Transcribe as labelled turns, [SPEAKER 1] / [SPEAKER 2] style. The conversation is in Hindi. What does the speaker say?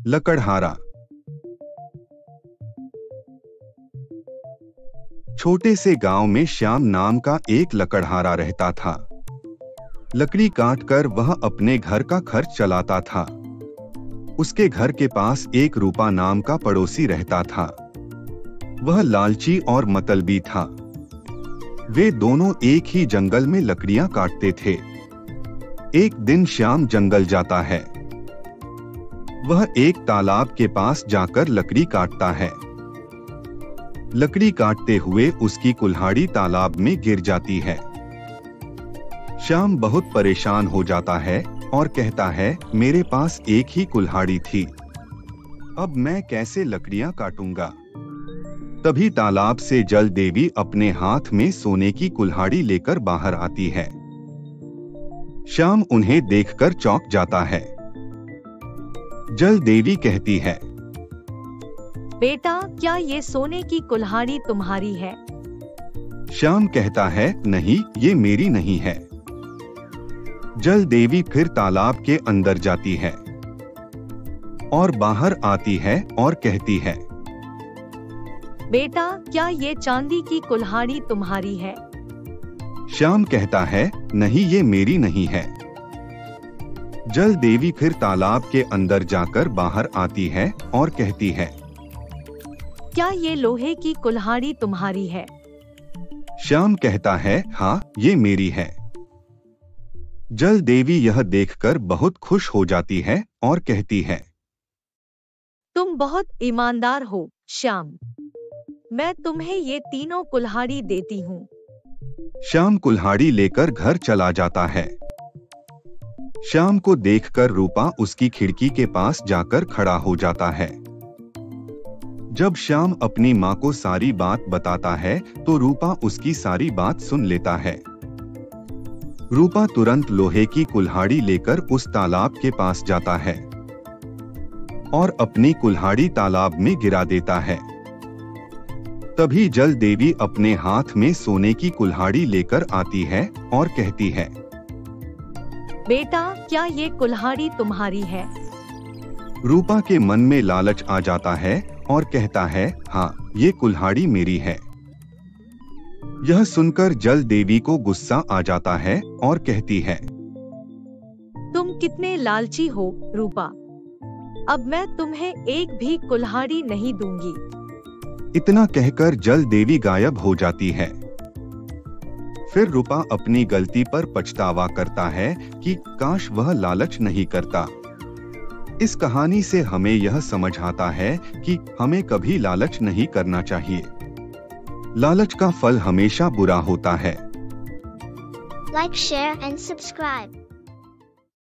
[SPEAKER 1] लकड़हारा। छोटे से गांव में श्याम नाम का एक लकड़हारा रहता था। लकड़ी काटकर वह अपने घर का खर्च चलाता था। उसके घर के पास एक रूपा नाम का पड़ोसी रहता था। वह लालची और मतलबी था। वे दोनों एक ही जंगल में लकड़ियां काटते थे। एक दिन श्याम जंगल जाता है। वह एक तालाब के पास जाकर लकड़ी काटता है। लकड़ी काटते हुए उसकी कुल्हाड़ी तालाब में गिर जाती है। श्याम बहुत परेशान हो जाता है और कहता है, मेरे पास एक ही कुल्हाड़ी थी, अब मैं कैसे लकड़ियां काटूंगा। तभी तालाब से जल देवी अपने हाथ में सोने की कुल्हाड़ी लेकर बाहर आती है। श्याम उन्हें देखकर चौंक जाता है। जल देवी कहती है,
[SPEAKER 2] बेटा, क्या ये सोने की कुल्हाड़ी तुम्हारी है?
[SPEAKER 1] श्याम कहता है, नहीं, ये मेरी नहीं है। जल देवी फिर तालाब के अंदर जाती है और बाहर आती है और कहती है,
[SPEAKER 2] बेटा, क्या ये चांदी की कुल्हाड़ी तुम्हारी है?
[SPEAKER 1] श्याम कहता है, नहीं, ये मेरी नहीं है। जल देवी फिर तालाब के अंदर जाकर बाहर आती है और कहती है,
[SPEAKER 2] क्या ये लोहे की कुल्हाड़ी तुम्हारी है?
[SPEAKER 1] श्याम कहता है, हाँ, ये मेरी है। जल देवी यह देखकर बहुत खुश हो जाती है और कहती है,
[SPEAKER 2] तुम बहुत ईमानदार हो श्याम, मैं तुम्हें ये तीनों कुल्हाड़ी देती हूँ।
[SPEAKER 1] श्याम कुल्हाड़ी लेकर घर चला जाता है। श्याम को देखकर रूपा उसकी खिड़की के पास जाकर खड़ा हो जाता है। जब श्याम अपनी माँ को सारी बात बताता है तो रूपा उसकी सारी बात सुन लेता है। रूपा तुरंत लोहे की कुल्हाड़ी लेकर उस तालाब के पास जाता है और अपनी कुल्हाड़ी तालाब में गिरा देता है। तभी जल देवी अपने हाथ में सोने की कुल्हाड़ी लेकर आती है और कहती है,
[SPEAKER 2] बेटा, क्या ये कुल्हाड़ी तुम्हारी है?
[SPEAKER 1] रूपा के मन में लालच आ जाता है और कहता है, हाँ, ये कुल्हाड़ी मेरी है। यह सुनकर जल देवी को गुस्सा आ जाता है और कहती है,
[SPEAKER 2] तुम कितने लालची हो रूपा, अब मैं तुम्हें एक भी कुल्हाड़ी नहीं दूंगी।
[SPEAKER 1] इतना कहकर जल देवी गायब हो जाती है। फिर रूपा अपनी गलती पर पछतावा करता है कि काश वह लालच नहीं करता। इस कहानी से हमें यह समझ आता है कि हमें कभी लालच नहीं करना चाहिए। लालच का फल हमेशा बुरा होता है।
[SPEAKER 3] Like, share and subscribe.